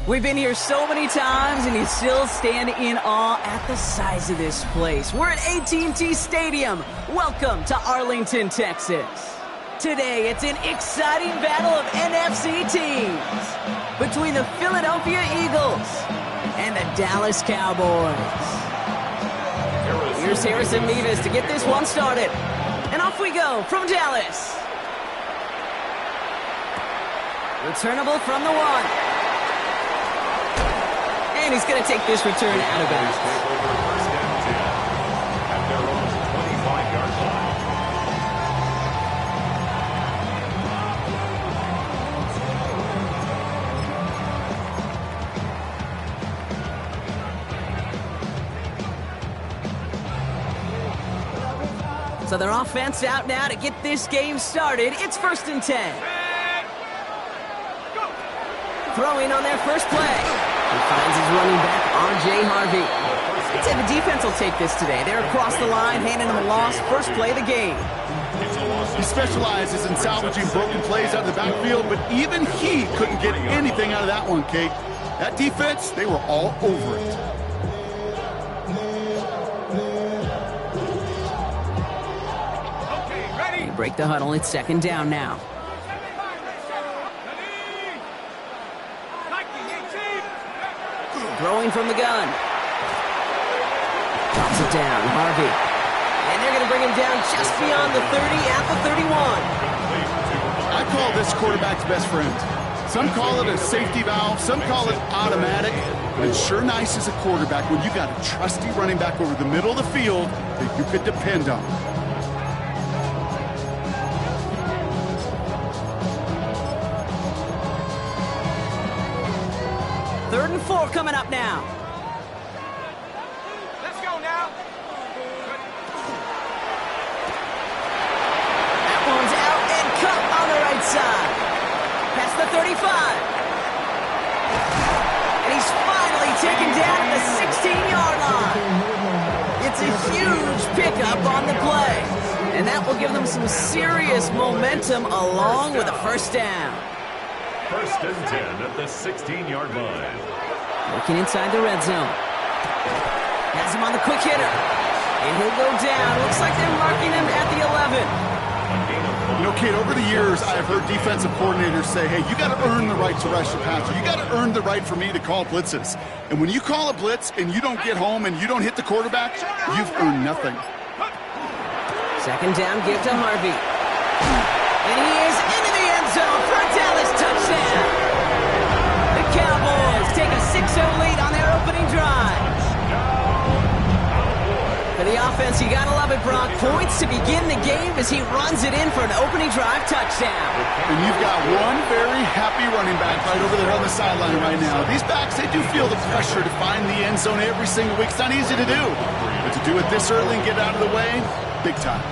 We've been here so many times, and you still stand in awe at the size of this place. We're at AT&T Stadium. Welcome to Arlington, Texas. Today, it's an exciting battle of NFC teams between the Philadelphia Eagles and the Dallas Cowboys. Here's Harrison Mevis to get this one started. And off we go from Dallas. Returnable from the one. And he's going to take this return out of bounds. So their offense out now to get this game started. It's 1st and 10. Throwing on their first play. He finds his running back, R.J. Harvey. I'd say the defense will take this today. They're across the line, handing him a loss. First play of the game. He specializes in salvaging broken plays out of the backfield, but even he couldn't get anything out of that one, Kate. That defense, they were all over it. Okay, ready. They break the huddle. It's 2nd down now. Throwing from the gun. Drops it down, Harvey. And they're going to bring him down just beyond the 30 at the 31. I call this quarterback's best friend. Some call it a safety valve, some call it automatic. But it's sure nice as a quarterback when you got a trusty running back over the middle of the field that you could depend on. Third and 4 coming up now. Let's go now. That one's out and cut on the right side. Past the 35. And he's finally taken down at the 16-yard line. It's a huge pickup on the play. And that will give them some serious momentum along with a first down. 1st and 10 at the 16-yard line. Looking inside the red zone. Has him on the quick hitter. And he'll go down. Looks like they're marking him at the 11. You know, Kate, over the years, I've heard defensive coordinators say, hey, you got to earn the right to rush the passer. You got to earn the right for me to call blitzes. And when you call a blitz and you don't get home and you don't hit the quarterback, you've earned nothing. 2nd down, give to Harvey. And he is into the end zone for a Dallas touchdown. The Cowboys take a 6-0 lead on their opening drive. For the offense, you gotta love it, Brock. Points to begin the game as he runs it in for an opening drive touchdown. And you've got one very happy running back right over there on the sideline right now. These backs, they do feel the pressure to find the end zone every single week. It's not easy to do. But to do it this early and get out of the way, big time.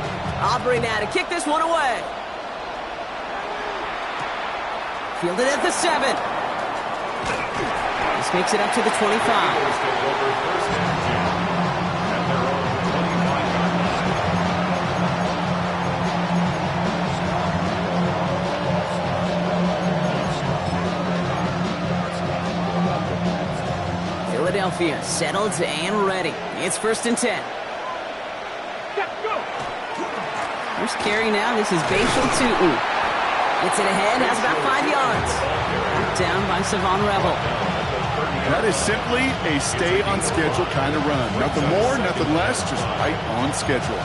Aubrey now to kick this one away. Fielded at the 7. This makes it up to the 25. Philadelphia settled and ready. It's 1st and 10. First carry now. This is Bashal Tootin. Gets it ahead, has about 5 yards. Down by Savon Rebel. That is simply a stay-on-schedule kind of run. Nothing more, nothing less, just right on schedule.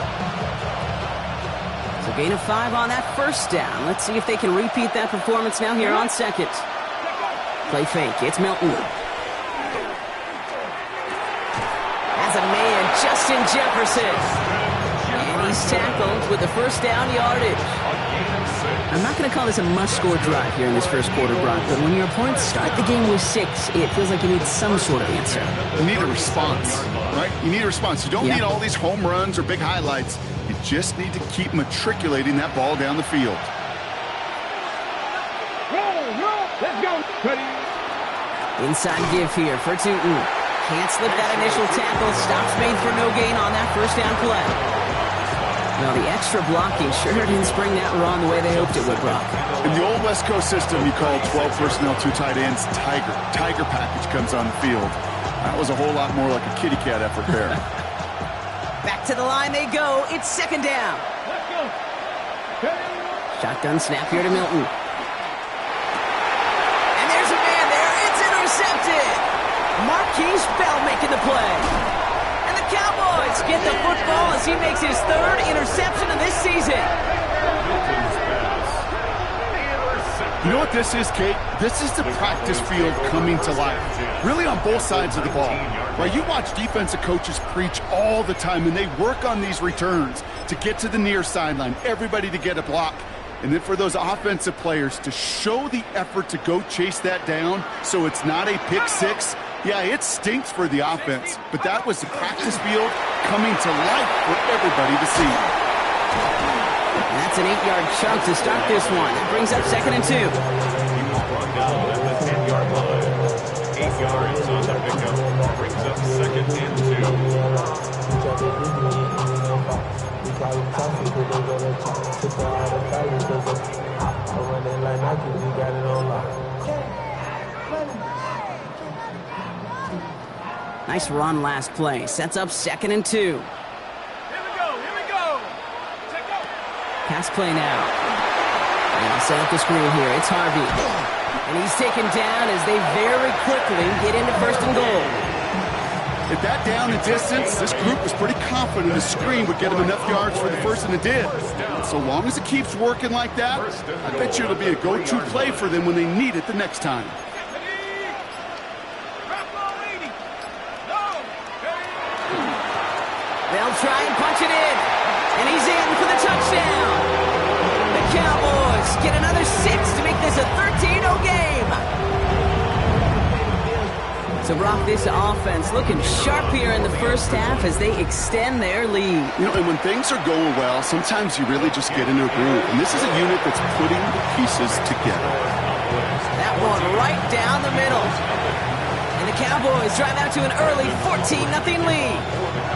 So gain of 5 on that first down. Let's see if they can repeat that performance now here on 2nd. Play fake. It's Milton. Has a man, Justin Jefferson. And he's tackled with the first down yardage. I'm not going to call this a must-score drive here in this first quarter, Brock, but when your opponents start the game with 6, it feels like you need some sort of answer. You need a response, right? You need a response. You don't need all these home runs or big highlights. You just need to keep matriculating that ball down the field. Let's go. Inside give here for Tootin. Can't slip that initial tackle. Stops made for no gain on that first down play. Now the extra blocking sure didn't spring that run the way they hoped it would, Brock. In the old West Coast system, you call 12 personnel, 2 tight ends, Tiger. Tiger package comes on the field. That was a whole lot more like a kitty cat effort there. Back to the line they go. It's second down. Let's go. Shotgun snap here to Milton. And there's a man there. It's intercepted. Marquise Bell making the play. And the Cowboys get the football as he makes his third interception of this season. You know what this is, Kate? This is the practice field coming to life. Really on both sides of the ball. Right? You watch defensive coaches preach all the time, and they work on these returns to get to the near sideline, everybody to get a block. And then for those offensive players to show the effort to go chase that down so it's not a pick six. Yeah, it stinks for the offense, but that was the practice field coming to life for everybody to see. That's an 8-yard chunk to start this one. That brings up second and 2. He was brought down at the 10-yard line. 8 yards on the pickup. Brings up second and 2. Nice run last play. Sets up second and 2. Here we go. Pass play now. And I'll set up the screen here. It's Harvey. And he's taken down as they very quickly get into first and goal. At that down and distance, this group was pretty confident the screen would get them enough yards for the first, and it did. So long as it keeps working like that, I bet you it'll be a go-to play for them when they need it the next time. They'll try and punch it in. And he's in for the touchdown. The Cowboys get another 6 to make this a 13-0 game. So, Brock, this offense looking sharp here in the first half as they extend their lead. You know, and when things are going well, sometimes you really just get into a groove. And this is a unit that's putting the pieces together. That one right down the middle. And the Cowboys drive out to an early 14-0 lead.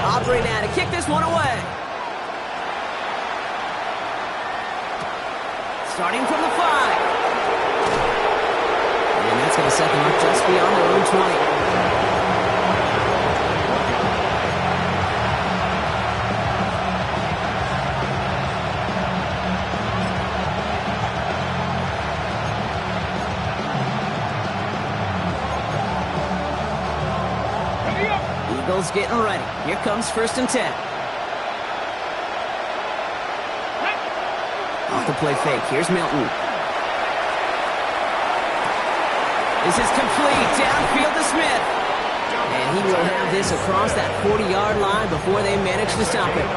Aubrey now to kick this one away. Starting from the 5. And that's going to set them up just beyond their own 20. Eagles getting ready. Here comes first and 10. Off the play fake. Here's Milton. This is complete. Downfield to Smith. And he will have this across that 40-yard line before they manage to stop it.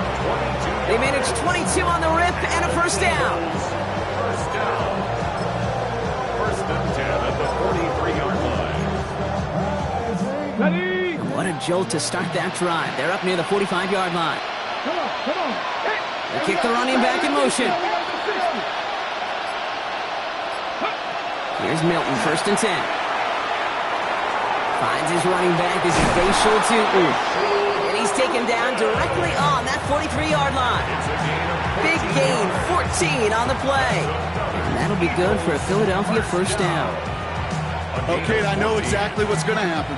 They manage 22 on the rip and a first down. First and 10 at the 43-yard line. Ready? What a jolt to start that drive. They're up near the 45-yard line. Come on. Hey. They kick the running back in motion. Here's Milton, first and 10. Finds his running back as he facial Tootin. And he's taken down directly on that 43-yard line. Big gain, 14 on the play. And that'll be good for a Philadelphia first down. Okay, I know exactly what's going to happen.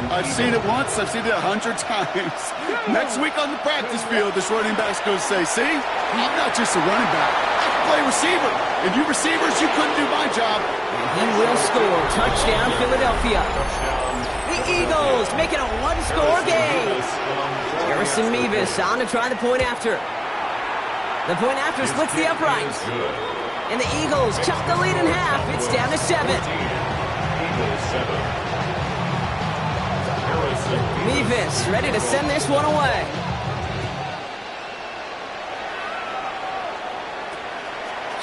I've seen it once, I've seen it 100 times. Next week on the practice field, this running back's going to say, see, I'm not just a running back, I can play receiver. And you receivers, you couldn't do my job. And he will score. Touchdown, Philadelphia. The Eagles make it a one-score game. Harrison Mevis on to try the point after. The point after splits the uprights. And the Eagles chop the lead in half. It's down to 7. Mevis ready to send this one away.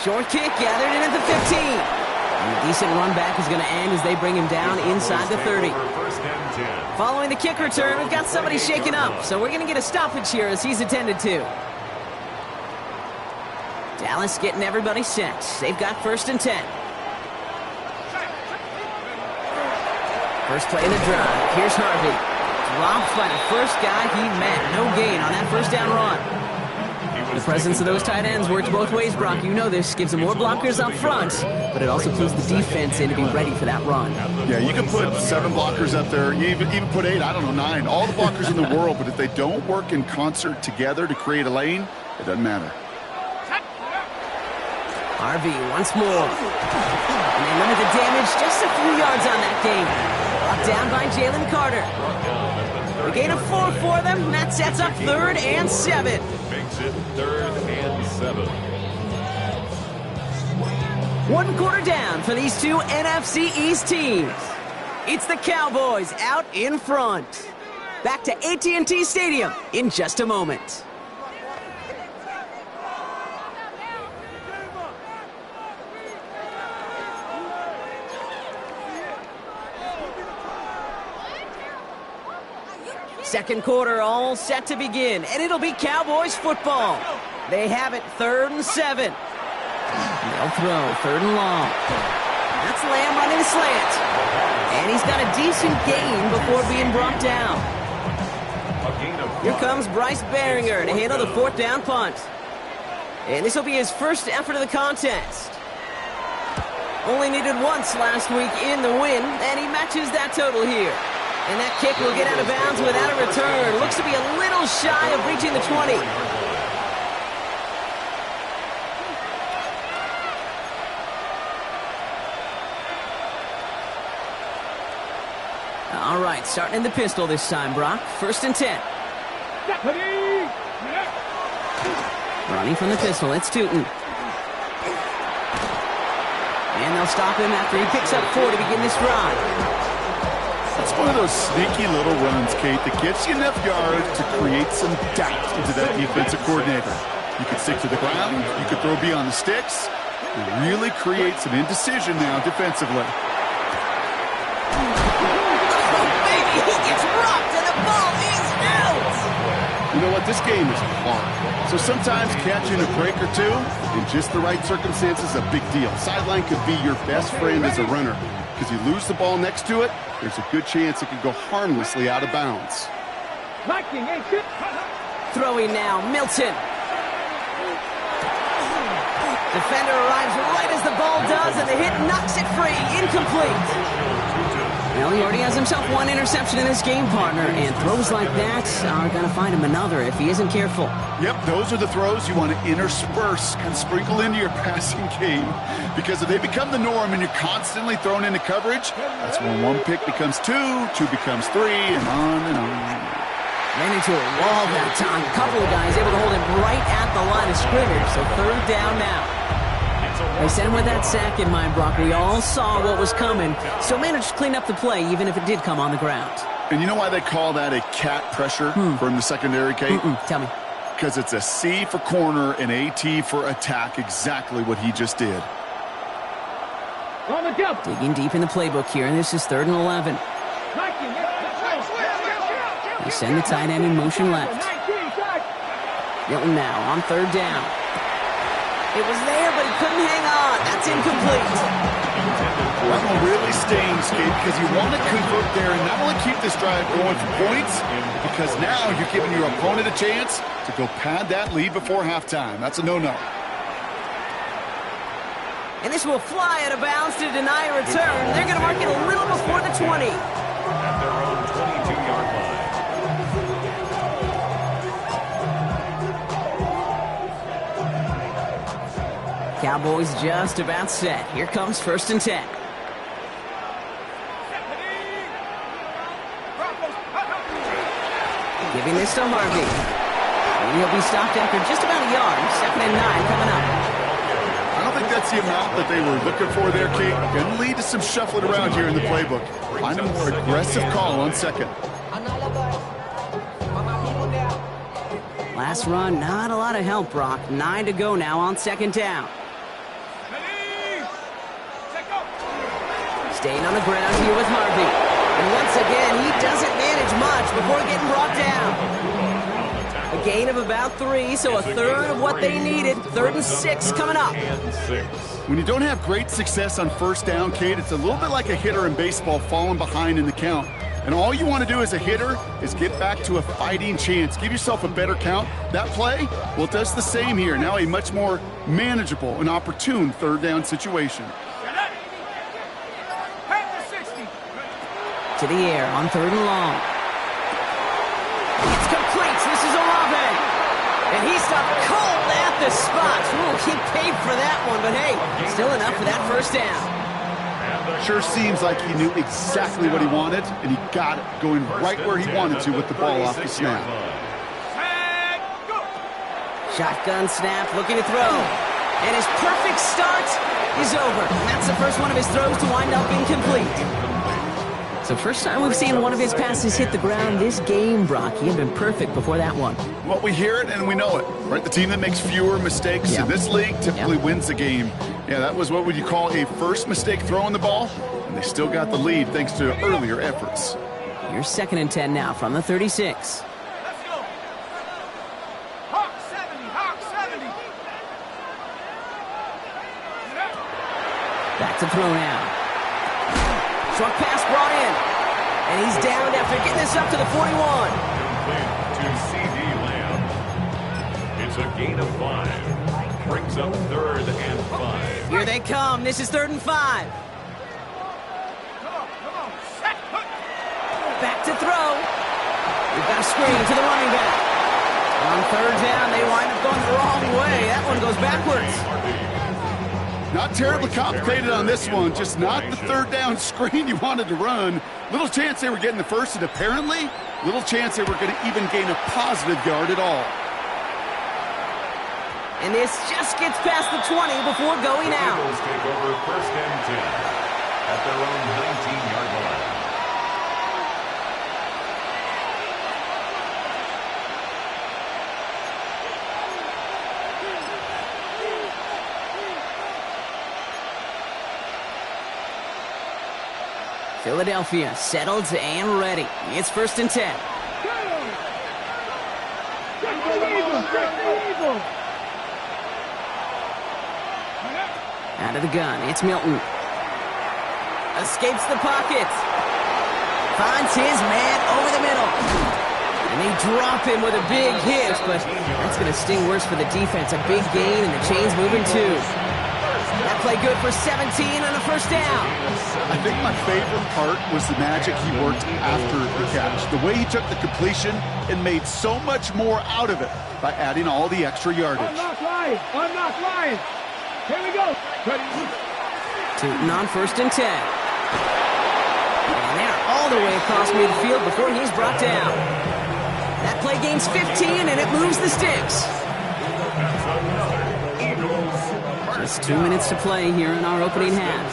Short kick gathered in at the 15. And a decent run back is going to end as they bring him down inside the 30. Following the kick return, we've got somebody shaken up, so we're going to get a stoppage here as he's attended to. Dallas getting everybody set. They've got first and 10. First play in the drive. Here's Harvey. Dropped by the first guy he met. No gain on that first down run. The presence of those tight ends works both ways, Brock. You know this. Gives them more blockers up front, but it also clues the defense in to be ready for that run. Yeah, you can put 7 blockers up there. You even put 8, I don't know, 9. All the blockers in the world, but if they don't work in concert together to create a lane, it doesn't matter. Harvey once more. And they limit the damage just a few yards on that game. Brought down by Jalen Carter. A gain of 4 for them, and that sets up 3rd and 7. Makes it 3rd and 7. 1 quarter down for these two NFC East teams. It's the Cowboys out in front. Back to AT&T Stadium in just a moment. Second quarter all set to begin, and it'll be Cowboys football. They have it 3rd and 7. They'll throw 3rd and long. That's Lamb running a slant. And he's got a decent gain before being brought down. Here comes Bryce Behringer to handle the 4th down punt. And this will be his first effort of the contest. Only needed once last week in the win, and he matches that total here. And that kick will get out of bounds without a return. Looks to be a little shy of reaching the 20. All right, starting in the pistol this time, Brock. 1st and 10. Running from the pistol, it's Tootin. And they'll stop him after he picks up 4 to begin this drive. It's one of those sneaky little runs, Kate, that gets you enough yards to create some doubt into that defensive coordinator. You could stick to the ground, you could throw beyond the sticks, and really create some indecision now defensively. Oh, baby, he gets rocked and the ball is out! You know what? This game is hard. So sometimes catching a break or two in just the right circumstances is a big deal. Sideline could be your best friend as a runner. Because you lose the ball next to it, there's a good chance it could go harmlessly out of bounds. Throwing now, Milton. Defender arrives right as the ball does, and the hit knocks it free. Incomplete. Well, he already has himself 1 interception in this game, partner, and throws like that are going to find him another if he isn't careful. Yep, those are the throws you want to intersperse, kind of sprinkle into your passing game, because if they become the norm and you're constantly thrown into coverage, that's when 1 pick becomes 2, 2 becomes 3, and on and on. Ran into a wall that time. A couple of guys able to hold him right at the line of scrimmage, so 3rd down now. They sent him with that sack in mind, Brock. We all saw what was coming, so managed to clean up the play, even if it did come on the ground. And you know why they call that a cat pressure from the secondary, Kate? Tell me. Because it's a C for corner and AT for attack, exactly what he just did. Digging deep in the playbook here, and this is 3rd and 11. They send the tight end in motion left. Milton now on 3rd down. It was there, but he couldn't hang on. That's incomplete. That one really stings, Kate, because you want to convert there and not only keep this drive going for points, because now you're giving your opponent a chance to go pad that lead before halftime. That's a no-no. And this will fly out of bounds to deny a return. They're going to mark it a little before the 20. At their own 22-yard line. Cowboys just about set. Here comes 1st and 10. Giving this to Harvey. And he'll be stopped after just about a yard. 2nd and 9 coming up. I don't think that's the amount that they were looking for there, Kate. Going to lead to some shuffling around here in the playbook. Find a more aggressive call on 2nd. Last run, not a lot of help, Brock. 9 to go now on 2nd down. Staying on the ground here with Harvey. And once again, he doesn't manage much before getting brought down. A gain of about 3, so a third of what they needed. 3rd and 6 coming up. When you don't have great success on first down, Kate, it's a little bit like a hitter in baseball falling behind in the count. And all you want to do as a hitter is get back to a fighting chance. Give yourself a better count. That play, well, it does the same here. Now a much more manageable and opportune 3rd down situation. To the air on 3rd and long. It's complete. This is Olave. And he stopped cold at the spot. Ooh, he paid for that one, but hey, still enough for that 1st down. Sure seems like he knew exactly what he wanted, and he got it, going right where he wanted to with the ball off the snap. Shotgun snap, looking to throw. And his perfect start is over. And that's the first one of his throws to wind up incomplete. So first time we've seen one of his passes hit the ground this game, Brock. He had been perfect before that one. Well, we hear it and we know it, right? The team that makes fewer mistakes in this league typically wins the game. Yeah, that was what would you call a first mistake throwing the ball, and they still got the lead thanks to earlier efforts. Here's 2nd and 10 now from the 36. Let's go. Hawk 70, Hawk 70. Back to throw now. Short pass brought in. And he's down after getting this up to the 41. To C.D. Lamb. It's a gain of 5. Brings up 3rd and 5. Here they come. This is 3rd and 5. Come on. Set. Back to throw. We've got a screen to the running back. On 3rd down, they wind up going the wrong way. That one goes backwards. Not terribly complicated on this one, just not the 3rd down screen you wanted to run. Little chance they were getting the first, and apparently, little chance they were going to even gain a positive yard at all. And this just gets past the 20 before going out. Eagles take over 1st and 10 at their own 19-yard line. Philadelphia settled and ready. It's 1st and 10. Out of the gun, it's Milton. Escapes the pocket. Finds his man over the middle. And they drop him with a big hit, but that's going to sting worse for the defense. A big gain, and the chain's moving too. That play good for 17 on a 1st down. I think my favorite part was the magic he worked after the catch. The way he took the completion and made so much more out of it by adding all the extra yardage. Unlock line. Here we go. Tootin on 1st and 10. And they're all the way across midfield before he's brought down. That play gains 15, and it moves the sticks. Just 2 minutes to play here in our opening half.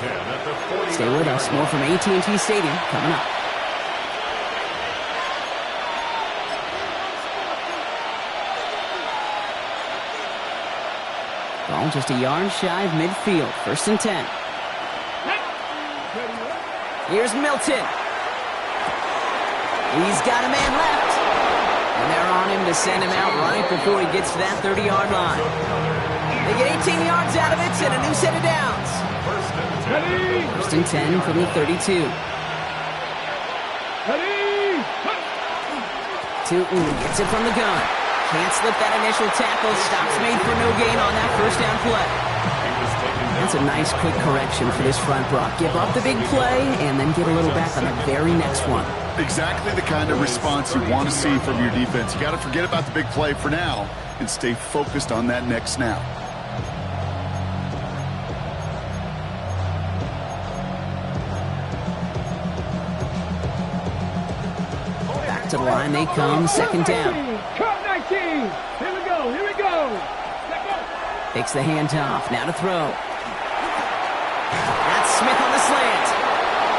Stay with us. More from AT&T Stadium coming up. Ball just a yard shy of midfield. 1st and 10. Here's Milton. He's got a man left. And they're on him to send him out right before he gets to that 30-yard line. They get 18 yards out of it and a new set of downs. 1st and 10 from the 32. Tootin gets it from the gun. Can't slip that initial tackle. Stops made for no gain on that 1st down play. That's a nice quick correction for this front, Brock. Give up the big play and then get a little back on the very next one. Exactly the kind of response you want to see from your defense. You got to forget about the big play for now and stay focused on that next snap. Back to the line they come. 2nd down. Cut 19. Here we go. Takes the handoff. Now to throw. That's Smith on the slant.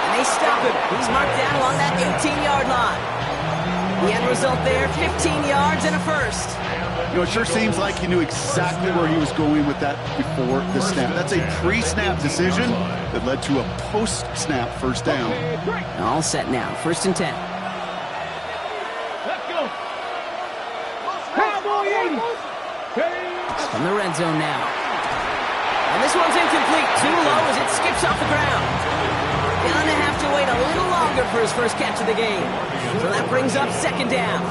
And they stop him. He's marked down along that 18-yard line. The end result there, 15 yards and a 1st. You know, it sure seems like he knew exactly where he was going with that before the snap. That's a pre-snap decision that led to a post-snap 1st down. All set now. 1st and 10. Let's go. 80. From the red zone now. And this one's incomplete. Too low as it skips off the ground. Gonna have to wait a little longer for his first catch of the game. So that brings up second down.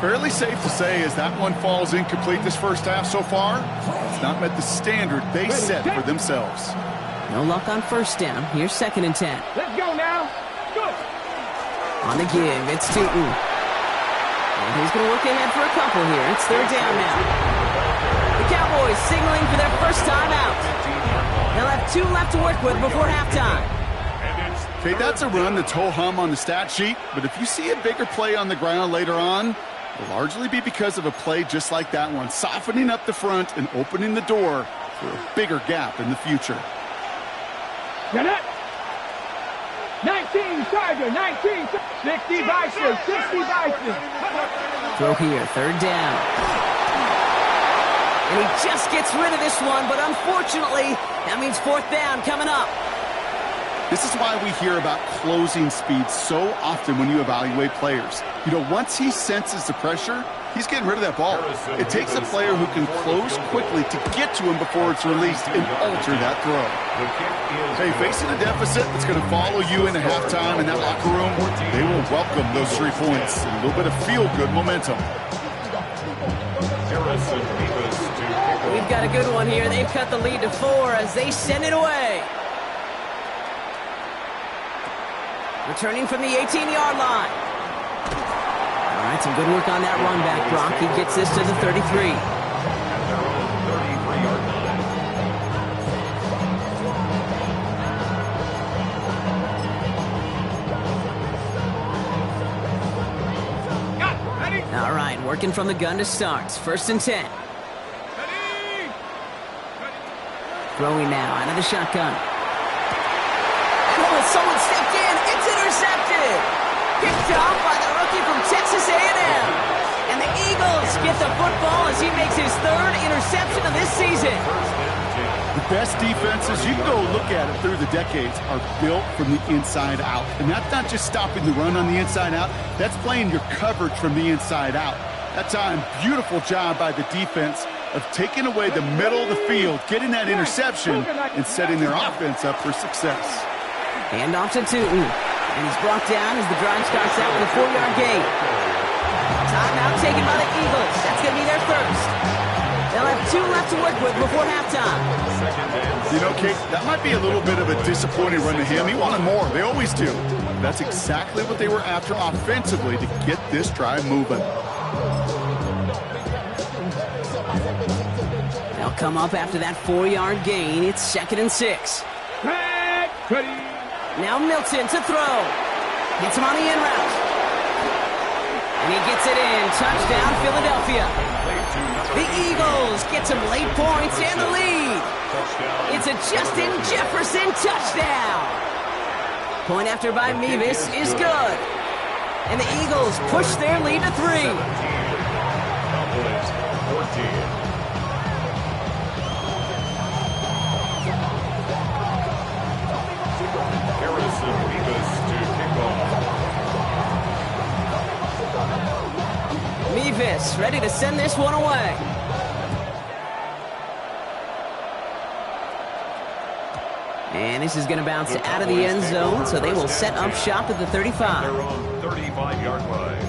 Fairly safe to say as that one falls incomplete this first half so far, it's not met the standard they set for themselves. No luck on first down. Here's second and 10. Let's go now. Go. On the give, it's Tootin. And he's going to look ahead for a couple here. It's third down now. The Cowboys signaling for their first time out. They'll have 2 left to work with before halftime. Okay, that's a run that's ho-hum on the stat sheet, but if you see a bigger play on the ground later on, it'll largely be because of a play just like that one, softening up the front and opening the door for a bigger gap in the future. Get it. 19 Tiger, 19. 60 Bison, 60 Bison. Throw here, third down. And he just gets rid of this one, but unfortunately, that means fourth down coming up. This is why we hear about closing speed so often when you evaluate players. You know, once he senses the pressure, he's getting rid of that ball. It takes a player who can close quickly to get to him before it's released and alter that throw. Hey, facing a deficit that's going to follow you into halftime in that locker room, they will welcome those 3 points and a little bit of feel-good momentum. We've got a good one here. They've cut the lead to 4 as they send it away. Returning from the 18-yard line. All right, some good work on that run back, Brock. He gets this to the 33. All right, working from the gun to start. First and 10. Throwing now out of the shotgun. Oh, someone stepped in. It's intercepted. Picked off by the rookie from Texas A&M. And the Eagles get the football as he makes his 3rd interception of this season. The best defenses, you can go look at it through the decades, are built from the inside out. And that's not just stopping the run on the inside out. That's playing your coverage from the inside out. That time, beautiful job by the defense of taking away the middle of the field, getting that interception, and setting their offense up for success. Hand off to Tootin. And he's brought down as the drive starts out with a 4-yard gain. Timeout taken by the Eagles. That's going to be their first. They'll have 2 left to work with before halftime. You know, Kate, that might be a little bit of a disappointing run to him. He wanted more. They always do. That's exactly what they were after offensively to get this drive moving. They'll come up after that 4-yard gain. It's second and 6. Now Milton to throw. Hits him on the in route. And he gets it in. Touchdown, Philadelphia. The Eagles get some late points and the lead. It's a Justin Jefferson touchdown. Point after by Mevis is good. And the Eagles push their lead to 3. Mevis ready to send this one away. And this is going to bounce out of the end zone, so they will set up shop at the 35. Their own 35-yard line.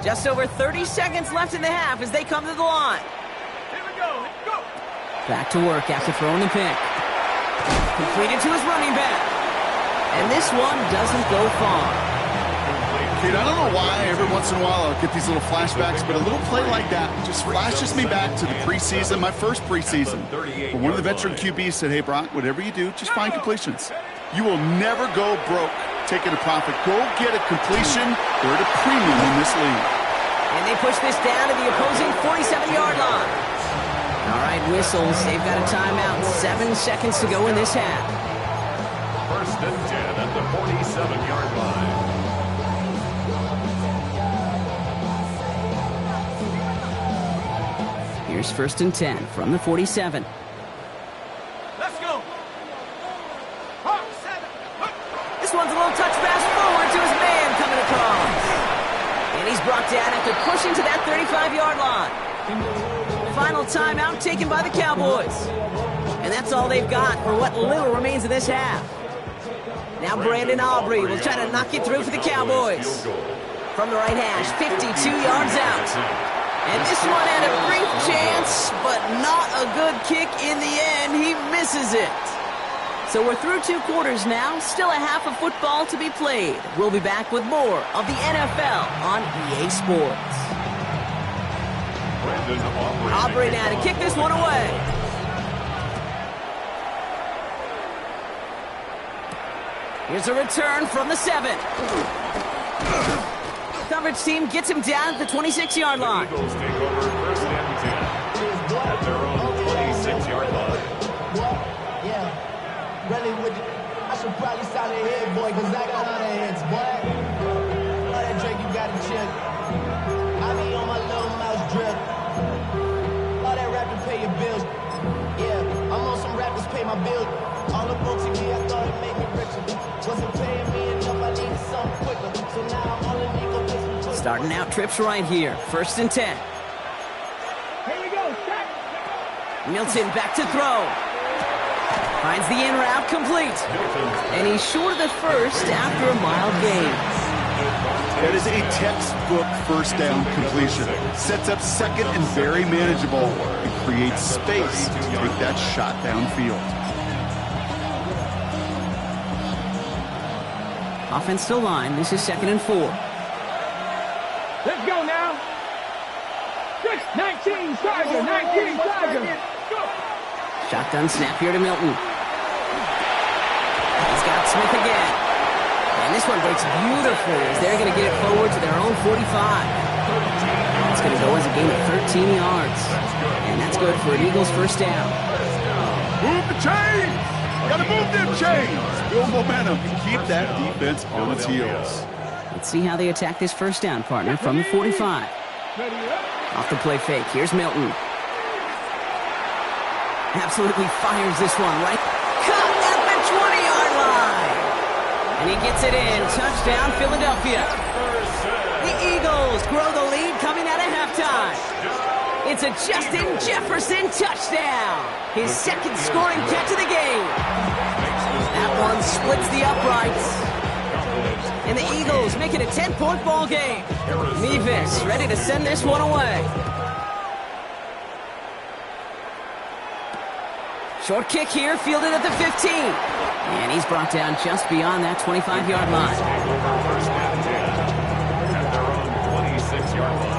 Just over 30 seconds left in the half as they come to the line. Here we go. Let's go. Back to work after throwing the pick. Completed to his running back. And this one doesn't go far. Kate, I don't know why every once in a while I'll get these little flashbacks, but a little play like that just flashes me back to the preseason, my first preseason. But one of the veteran QBs said, hey, Brock, whatever you do, just find completions. You will never go broke taking a profit. Go get a completion. They're at a premium in this league. And they push this down to the opposing 47-yard line. All right, whistles. They've got a timeout. 7 seconds to go in this half. First and 10 at the 47-yard line. Here's 1st and 10 from the 47. Let's go. This one's a little touch pass forward to his man coming across. And he's brought down after pushing to that 35-yard line. Final timeout taken by the Cowboys. And that's all they've got for what little remains of this half. Now Brandon Aubrey will try to knock it through for the Cowboys. From the right hash, 52 yards out. And this one had a brief chance, but not a good kick in the end. He misses it. So we're through 2 quarters now. Still a half of football to be played. We'll be back with more of the NFL on EA Sports. Aubrey now to kick this one away. Here's a return from the 7. Coverage team gets him down at the 26-yard line. Eagles take over 1st and 10 at their own 26-yard line. Yeah, running with I should probably sound a head boy, cause I got other heads, boy. All that drink you got to check. I be on my little mouse drip. All that rap to pay your bills. Yeah, I'm on some rappers pay my bills. All up on TV, I thought it made me richer. Wasn't paying me enough, I needed something quicker. So now I'm all in legal business. Starting out trips right here. 1st and 10. Here we go. Check. Milton back to throw. Finds the in route complete. And he's short of the first after a mild gain. That is a textbook first down completion. Sets up 2nd and very manageable and creates space to take that shot downfield. Offense still line. This is 2nd and 4. Let's go now. 19 Tiger, 19 Tiger. Go. Shotgun snap here to Milton. He's got Smith again. And this one breaks beautifully as they're going to get it forward to their own 45. It's going to go as a gain of 13 yards. And that's good for an Eagles first down. Move the chains! Gotta move them chains! Build momentum. Keep that defense on its heels. Let's see how they attack this first down, partner, from the 45. Off the play fake. Here's Milton. Absolutely fires this one, right? Cut at the 20-yard line. And he gets it in. Touchdown, Philadelphia. The Eagles grow the lead coming out of halftime. It's a Justin Jefferson touchdown. His 2nd scoring catch of the game. That one splits the uprights. And the Eagles make it a 10-point ball game. Mevis ready to send this one away. Short kick here, fielded at the 15. And he's brought down just beyond that 25-yard line. First and 10 at their own 26-yard line.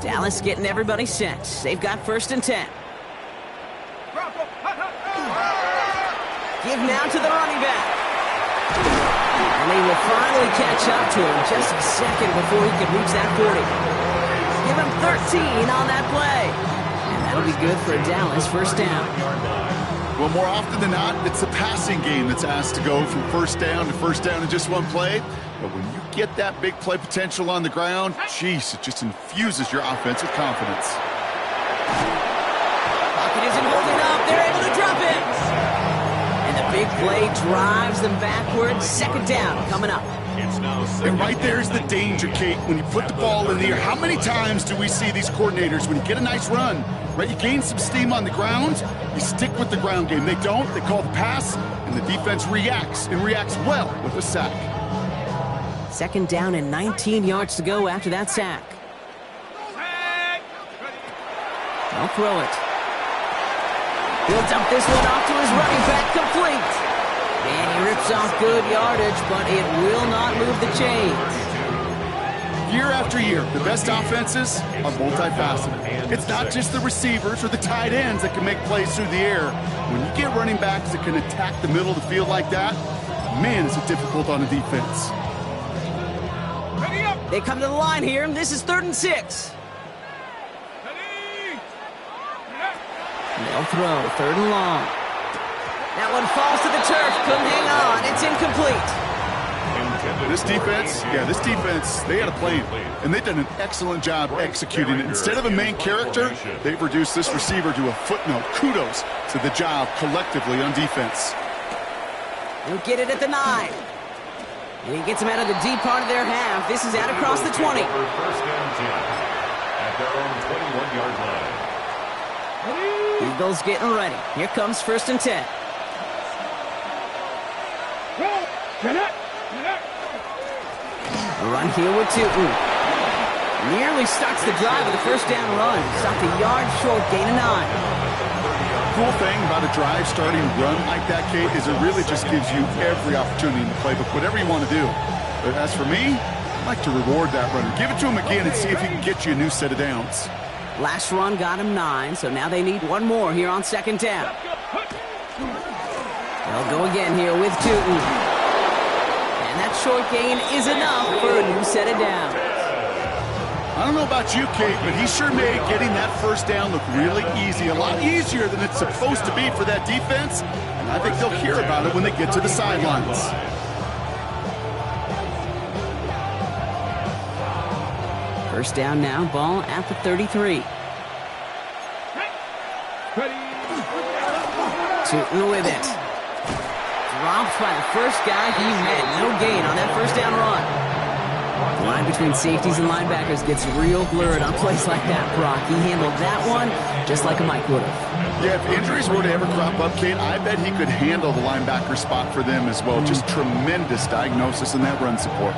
Dallas getting everybody set. They've got 1st and 10. Give now to the running back. And they will finally catch up to him just a second before he can reach that 40. Give him 13 on that play. And that'll be good for a Dallas first down. Well, more often than not, it's the passing game that's asked to go from first down in just one play. But when you get that big play potential on the ground, jeez, it just infuses your offense with confidence. Pocket isn't holding up. They're able to drop it. And the big play drives them backwards. 2nd down coming up. And right there's the danger, Kate. When you put the ball in the air, how many times do we see these coordinators, when you get a nice run, right, you gain some steam on the ground, you stick with the ground game. They don't. They call the pass, and the defense reacts, and reacts well with a sack. 2nd down and 19 yards to go after that sack. They'll throw it. He'll dump this one off to his running back, complete. And he rips off good yardage, but it will not move the chains. Year after year, the best offenses are multifaceted. It's not just the receivers or the tight ends that can make plays through the air. When you get running backs that can attack the middle of the field like that, man, is it difficult on a defense. They come to the line here, and this is 3rd and 6. They'll throw, 3rd and long. That one falls to the turf, couldn't hang on, it's incomplete. Intended This defense, they had a plan, and they've done an excellent job executing it. Instead of a main character, they've reduced this receiver to a footnote. Kudos to the job collectively on defense. He'll get it at the 9. And he gets him out of the deep part of their half. This is out across the 20. First and 10 at their own 21-yard line. Eagles getting ready. Here comes 1st and 10. A run here with Tootin. Nearly starts the drive with a first down run. Stopped a yard short, gain of 9. Cool thing about a drive starting run like that, Kate, is it really just gives you every opportunity in the playbook, whatever you want to do. But as for me, I like to reward that runner. Give it to him again and see if he can get you a new set of downs. Last run got him 9, so now they need one more here on 2nd down. They'll go again here with Tootin. And that short gain is enough for a new set of downs. I don't know about you, Kate, but he sure made getting that first down look really easy. A lot easier than it's supposed to be for that defense. And I think they'll hear about it when they get to the sidelines. First down now, ball at the 33. Tootin with it. Dropped by the first guy he met. No gain on that first down run. The line between safeties and linebackers gets real blurred on plays like that, Brock. He handled that one just like a Mike would have. Yeah, if injuries were to ever crop up, Kate, I bet he could handle the linebacker spot for them as well. Just tremendous diagnosis in that run support.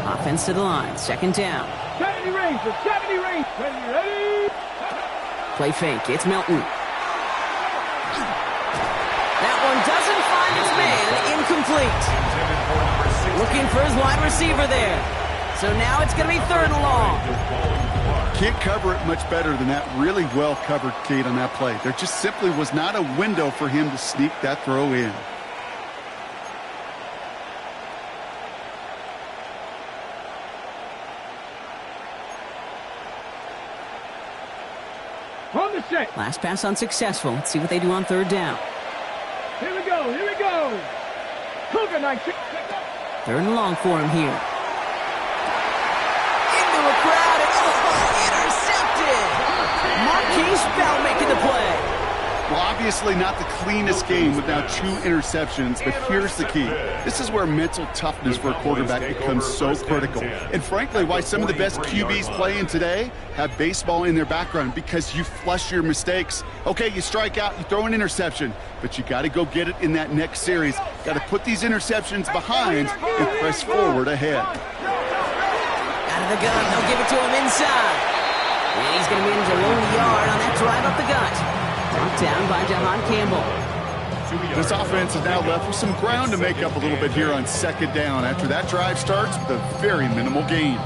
Offense to the line, 2nd down. 70 range, 70 range. Ready? Play fake, it's Melton. That one doesn't find its man, incomplete. Looking for his wide receiver there. So now it's going to be 3rd and long. Can't cover it much better than that. Really well covered, Kate, on that play. There just simply was not a window for him to sneak that throw in. On the set. Last pass unsuccessful. Let's see what they do on 3rd down. Here we go, here we go. Cougar 19. 3rd and long for him here. Into a crowd and intercepted. Marquise Bell making the play. Well, obviously not the cleanest game with now 2 interceptions, but here's the key. This is where mental toughness for a quarterback becomes so critical. And frankly, why some of the best QBs playing today have baseball in their background, because you flush your mistakes. Okay, you strike out, you throw an interception, but you got to go get it in that next series. Got to put these interceptions behind and press forward ahead. Out of the gun, they'll give it to him inside. And he's going to manage a lone yard on that drive up the gut. Brought down by Jahan Campbell. This offense is now left with some ground to make up a little bit here on 2nd down after that drive starts with a very minimal gain.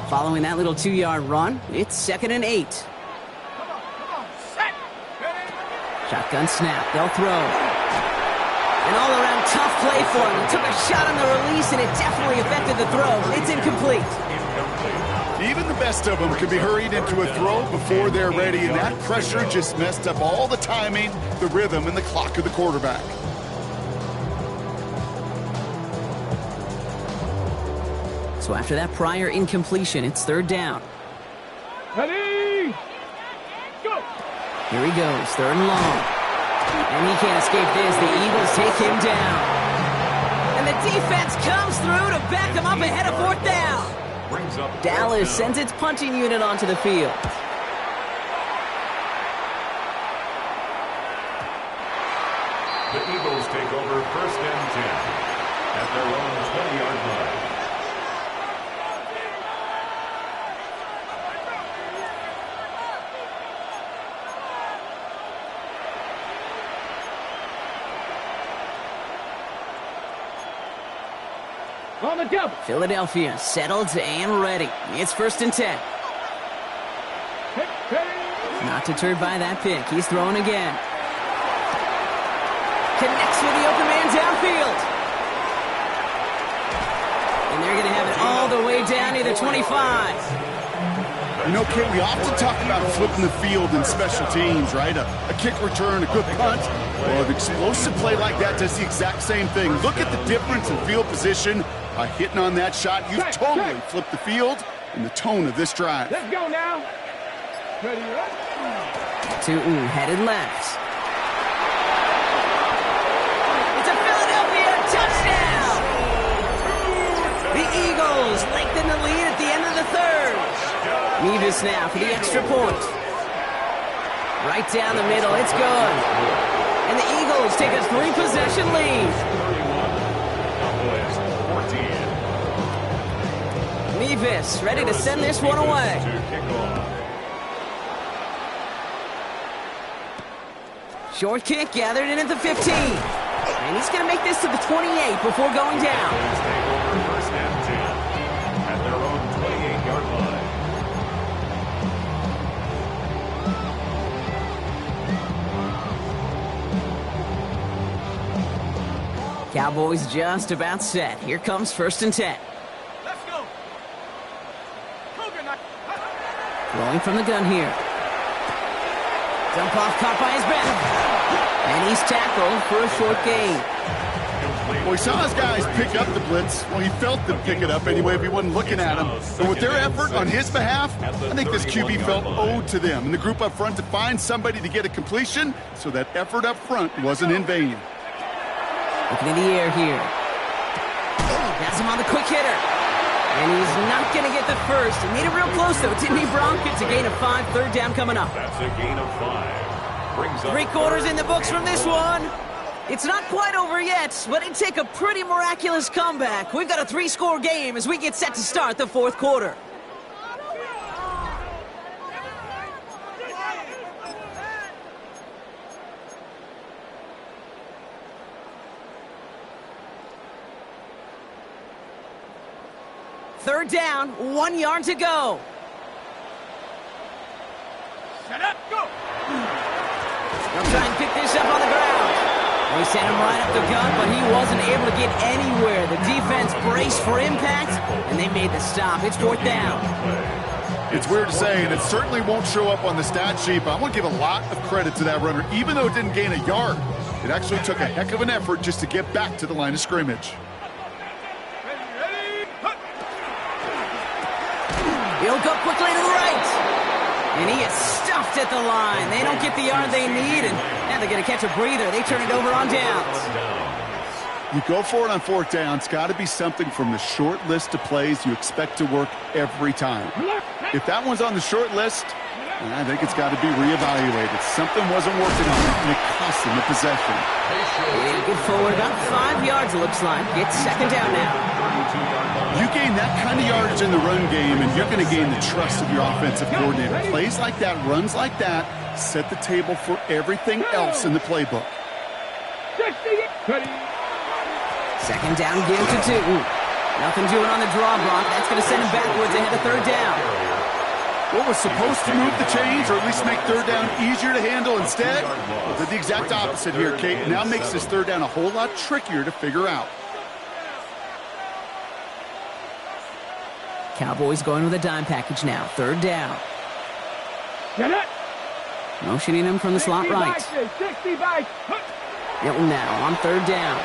Following that little 2-yard run, it's 2nd and 8. Shotgun snap, they'll throw. An all-around tough play for him. He took a shot on the release, and it definitely affected the throw. It's incomplete. Even the best of them can be hurried into a throw before they're ready, and that pressure just messed up all the timing, the rhythm, and the clock of the quarterback. So after that prior incompletion, it's 3rd down. Ready? Go. Here he goes, 3rd and long. And he can't escape this. The Eagles take him down. And the defense comes through to back him up ahead of 4th down. Dallas sends its punching unit onto the field. The Eagles take over 1st and 10 at their own 20-yard line. On the double. Philadelphia settled and ready. It's 1st and 10. Not deterred by that pick. He's throwing again. Connects with the open man downfield. And they're going to have it all the way down near the 25. You know, Kate, we often talk about flipping the field in special teams, right? A kick return, a good punt. Well, an explosive play like that does the exact same thing. Look at the difference in field position by hitting on that shot. You've totally flipped the field and the tone of this drive. Let's go now. Ready, Tootin headed left. It's a Philadelphia touchdown! The Eagles lengthen the lead at the end of the third. Mevis now for the extra point. Right down the middle, it's good. And the Eagles take a 3-possession lead. Mevis ready to send this one away. Short kick gathered in at the 15. And he's going to make this to the 28 before going down. First and 10 at their own 28-yard line. Cowboys just about set. Here comes 1st and 10. Let's go. Rolling from the gun here. Dump off caught by his back. And he's tackled for a short gain. Well, he saw his guys pick up the blitz. Well, he felt them pick it up anyway if he wasn't looking at him. But with their effort on his behalf, I think this QB felt owed to them. And the group up front to find somebody to get a completion, so that effort up front wasn't in vain. Looking in the air here. Has him on the quick hitter. And he's not going to get the first. He made it real close, though, didn't he, Bronk? It's a gain of 5, 3rd down coming up. That's a gain of 5. 3/4 in the books from this one. It's not quite over yet, but it'd take a pretty miraculous comeback. We've got a 3-score game as we get set to start the 4th quarter. Third down, 1 yard to go. Set up, go. They'll try and pick this up on the ground. They sent him right up the gut, but he wasn't able to get anywhere. The defense braced for impact, and they made the stop. It's 4th down. It's weird to say, and it certainly won't show up on the stat sheet, but I want to give a lot of credit to that runner. Even though it didn't gain a yard, it actually took a heck of an effort just to get back to the line of scrimmage. He'll go quickly to the right. And he is stuffed at the line. They don't get the yard they need, and now they're going to catch a breather. They turn it over on downs. You go for it on 4th down. It's got to be something from the short list of plays you expect to work every time. If that one's on the short list, I think it's got to be reevaluated. Something wasn't working on it, and it cost them the possession. Yeah, good forward, about 5 yards, it looks like. It's 2nd down now. You gain that kind of yardage in the run game, and you're going to gain the trust of your offensive coordinator. Plays like that, runs like that, set the table for everything else in the playbook. 2nd down, give to Tootin. Nothing doing on the draw block. That's going to send him backwards ahead of 3rd down. What was supposed to move the chains, or at least make 3rd down easier to handle instead, well, did the exact opposite here, Kate. Now makes this 3rd down a whole lot trickier to figure out. Cowboys going with a dime package now. 3rd down. Motioning him from the slot right. Hilton now on 3rd down.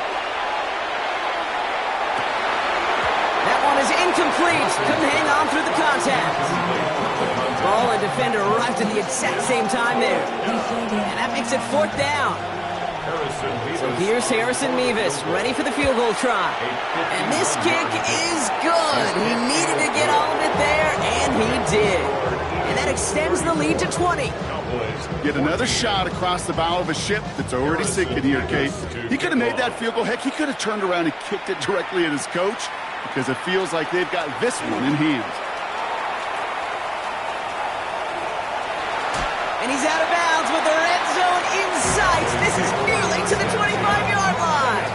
That one is incomplete. Couldn't hang on through the contact. Ball and defender arrived at the exact same time there. And that makes it 4th down. So here's Harrison Mevis, ready for the field goal try. And this kick is good. He needed to get all of it there, and he did. And that extends the lead to 20. Get another shot across the bow of a ship that's already sinking here, Kate. He could have made that field goal. Heck, he could have turned around and kicked it directly at his coach, because it feels like they've got this one in hand. And he's out of bounds with the red zone in sight. This is nearly to the 25-yard line.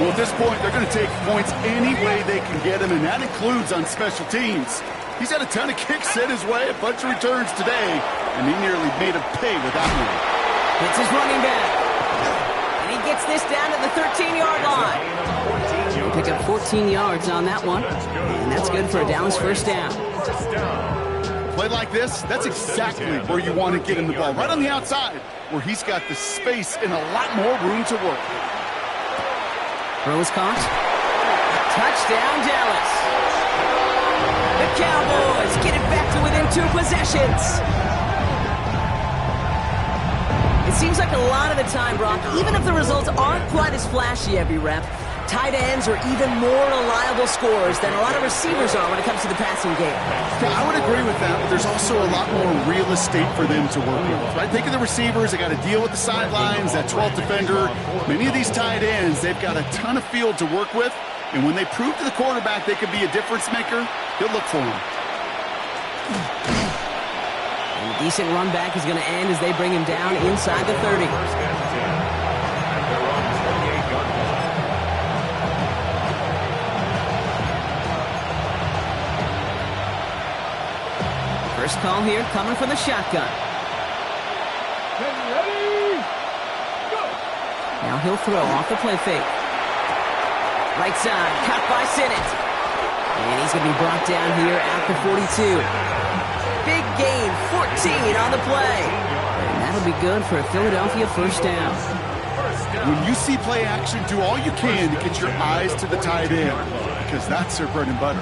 Well, at this point, they're going to take points any way they can get them, and that includes on special teams. He's had a ton of kicks sent his way, a bunch of returns today, and he nearly made him pay with that one. It's his running back. And he gets this down to the 13-yard line. He'll pick up 14 yards on that one. And that's good for a Dallas 1st down. play like this, that's exactly where you want to get him the ball, right on the outside, where he's got the space and a lot more room to work. Throw is caught. Touchdown, Dallas. The Cowboys get it back to within 2 possessions. It seems like a lot of the time, Brock, even if the results aren't quite as flashy every rep, tight ends are even more reliable scorers than a lot of receivers are when it comes to the passing game. Yeah, I would agree with that, but there's also a lot more real estate for them to work with, right? Think of the receivers. They got to deal with the sidelines, that 12th defender. Many of these tight ends, they've got a ton of field to work with, and when they prove to the quarterback they could be a difference maker, he'll look for him. And a decent run back is going to end as they bring him down inside the 30. First call here coming from the shotgun. Ready, go. Now he'll throw off the play fake. Right side, caught by Sinnott. And he's going to be brought down here at the 42. Big gain, 14 on the play. And that'll be good for a Philadelphia first down. When you see play action, do all you can to get your eyes to the tight end, because that's their bread and butter.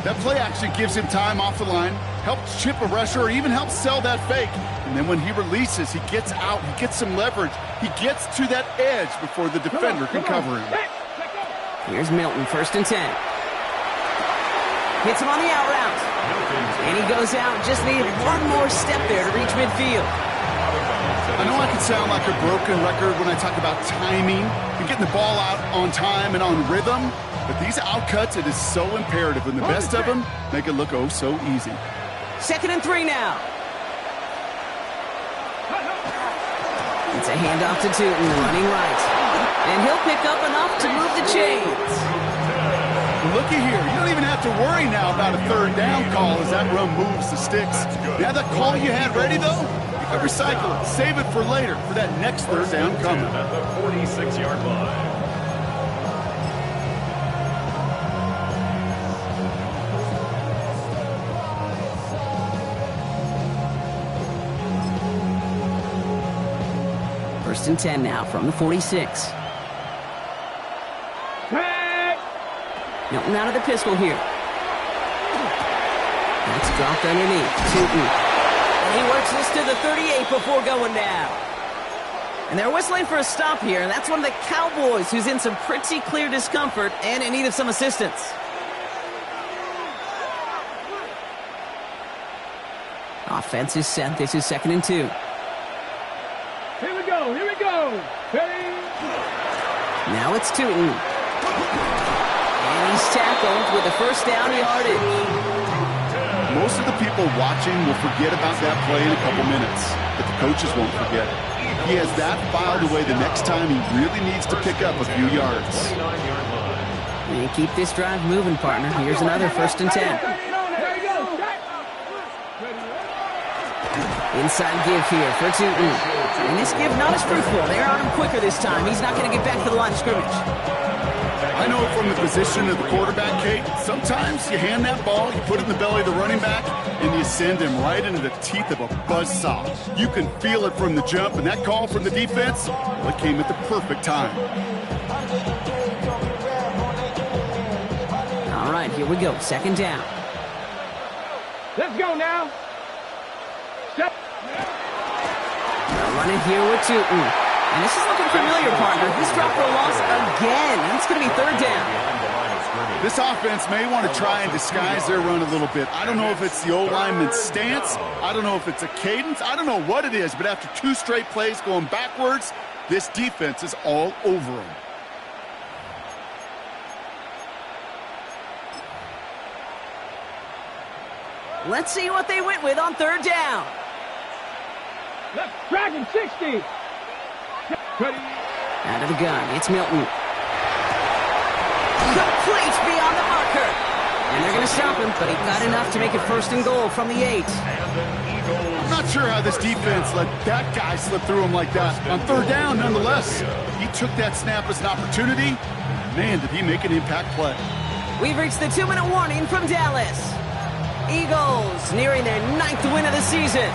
That play action gives him time off the line, helps chip a rusher, or even helps sell that fake. And then when he releases, he gets out, he gets some leverage. He gets to that edge before the defender can cover him. Here's Milton, 1st and 10. Hits him on the out route. And he goes out, just needed one more step there to reach midfield. I know I can sound like a broken record when I talk about timing and getting the ball out on time and on rhythm, but these outcuts, it is so imperative, and the best of them make it look oh so easy. 2nd and 3 now. It's a handoff to Tootin, running right. And he'll pick up enough to move the chains. Looky here, you don't even have to worry now about a 3rd down call as that run moves the sticks. You have that call you had ready, though? You can recycle it, save it for later, for that next 3rd down coming. At the 46-yard line. First and 10 now from the 46. Milton out of the pistol here. That's dropped underneath. Tootin. And he works this to the 38 before going down. And they're whistling for a stop here, and that's one of the Cowboys who's in some pretty clear discomfort and in need of some assistance. Offense is set. This is 2nd and 2. Here we go, here we go. Ready? Now it's Tootin. And he's tackled with the first down yardage. Most of the people watching will forget about that play in a couple minutes, but the coaches won't forget it. He has that filed away the next time he really needs to pick up a few yards. And keep this drive moving, partner. Here's another 1st and 10. Inside give here for Tootin. And this give not as fruitful. They're on him quicker this time. He's not going to get back to the line of scrimmage. I know from the position of the quarterback, Kate, sometimes you hand that ball, you put it in the belly of the running back, and you send him right into the teeth of a buzzsaw. You can feel it from the jump, and that call from the defense, well, it came at the perfect time. All right, here we go. 2nd down. Let's go now. Running here with Tootin. And this is looking familiar, partner. He's dropped for a loss again. And it's going to be 3rd down. This offense may want to try and disguise their run a little bit. I don't know if it's the O-lineman's stance. I don't know if it's a cadence. I don't know what it is. But after 2 straight plays going backwards, this defense is all over them. Let's see what they went with on 3rd down. Left dragon 60. Ready. Out of the gun, it's Milton. Complete beyond the marker. And they're going to stop him, but he got enough to make it 1st and goal from the 8. I'm not sure how this defense let that guy slip through him like that. On 3rd down, nonetheless, he took that snap as an opportunity. Man, did he make an impact play. We've reached the 2-minute warning from Dallas. Eagles nearing their 9th win of the season.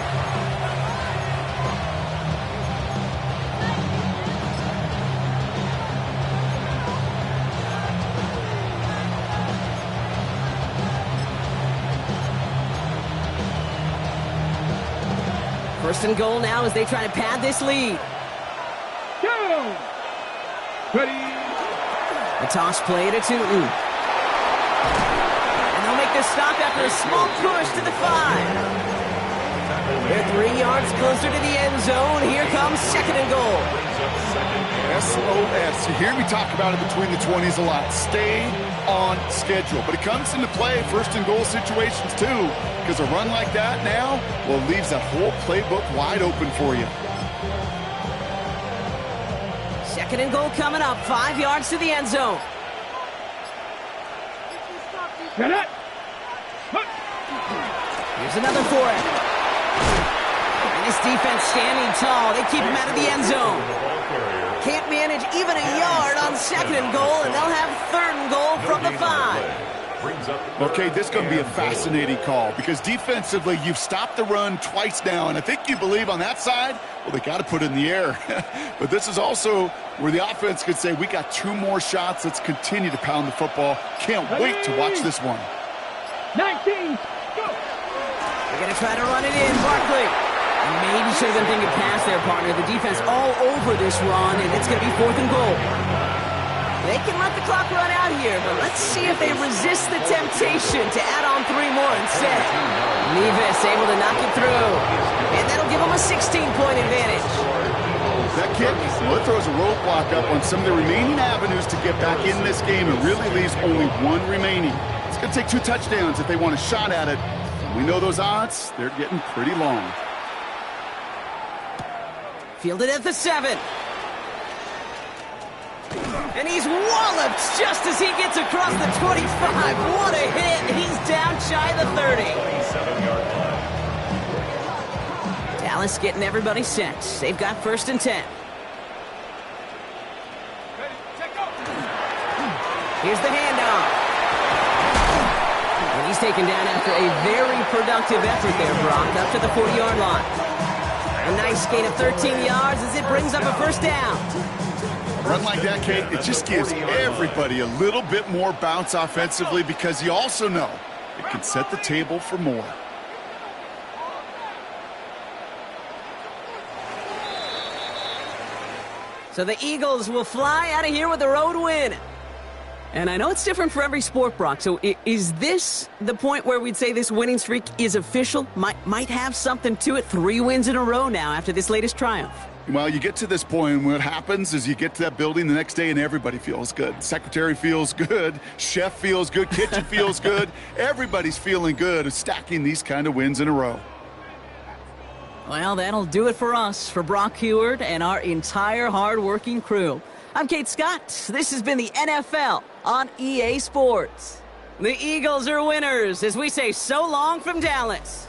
First and goal now as they try to pad this lead. Down. Ready. A toss play to Tootin. And they'll make the stop after a small push to the 5. They're 3 yards closer to the end zone. Here comes second and goal. SOS. You hear me talk about it between the 20s a lot. Stay on schedule. But it comes into play first and goal situations too. Because a run like that now, well, leaves that whole playbook wide open for you. Second and goal coming up. 5 yards to the end zone. Get it. Here's another for it. And this defense standing tall. They keep him out of the end zone. Can't manage even a yard on second and goal, and they'll have third and goal from the 5. Okay, this is going to be a fascinating call because defensively, you've stopped the run twice now, and I think you believe on that side, well, they got to put it in the air. But this is also where the offense could say, we got 2 more shots. Let's continue to pound the football. Can't wait to watch this one. 19. Go. They're going to try to run it in. Barkley. Maybe should have been thinking pass there, partner. The defense all over this run, and it's going to be 4th and goal. They can let the clock run out here, but let's see if they resist the temptation to add on 3 more instead. Nevis able to knock it through, and that'll give them a 16-point advantage. That kick, well, it throws a roadblock up on some of the remaining avenues to get back in this game. It really leaves only 1 remaining. It's going to take 2 touchdowns if they want a shot at it. We know those odds, they're getting pretty long. Fielded at the 7. And he's walloped just as he gets across the 25. What a hit. He's down shy of the 30. Dallas getting everybody set. They've got 1st and 10. Here's the handoff. And he's taken down after a very productive effort there, Brock, up to the 40-yard line. A nice gain of 13 yards as it brings up a 1st down. A run like that, Kate, it just gives everybody a little bit more bounce offensively because you also know it can set the table for more. So the Eagles will fly out of here with a road win. And I know it's different for every sport, Brock. So is this the point where we'd say this winning streak is official? Might have something to it. 3 wins in a row now after this latest triumph. Well, you get to this point, and what happens is you get to that building the next day, and everybody feels good. Secretary feels good. Chef feels good. Kitchen feels good. Everybody's feeling good of stacking these kind of wins in a row. Well, that'll do it for us, for Brock Heward and our entire hard-working crew. I'm Kate Scott. This has been the NFL on EA Sports. The Eagles are winners as we say so long from Dallas.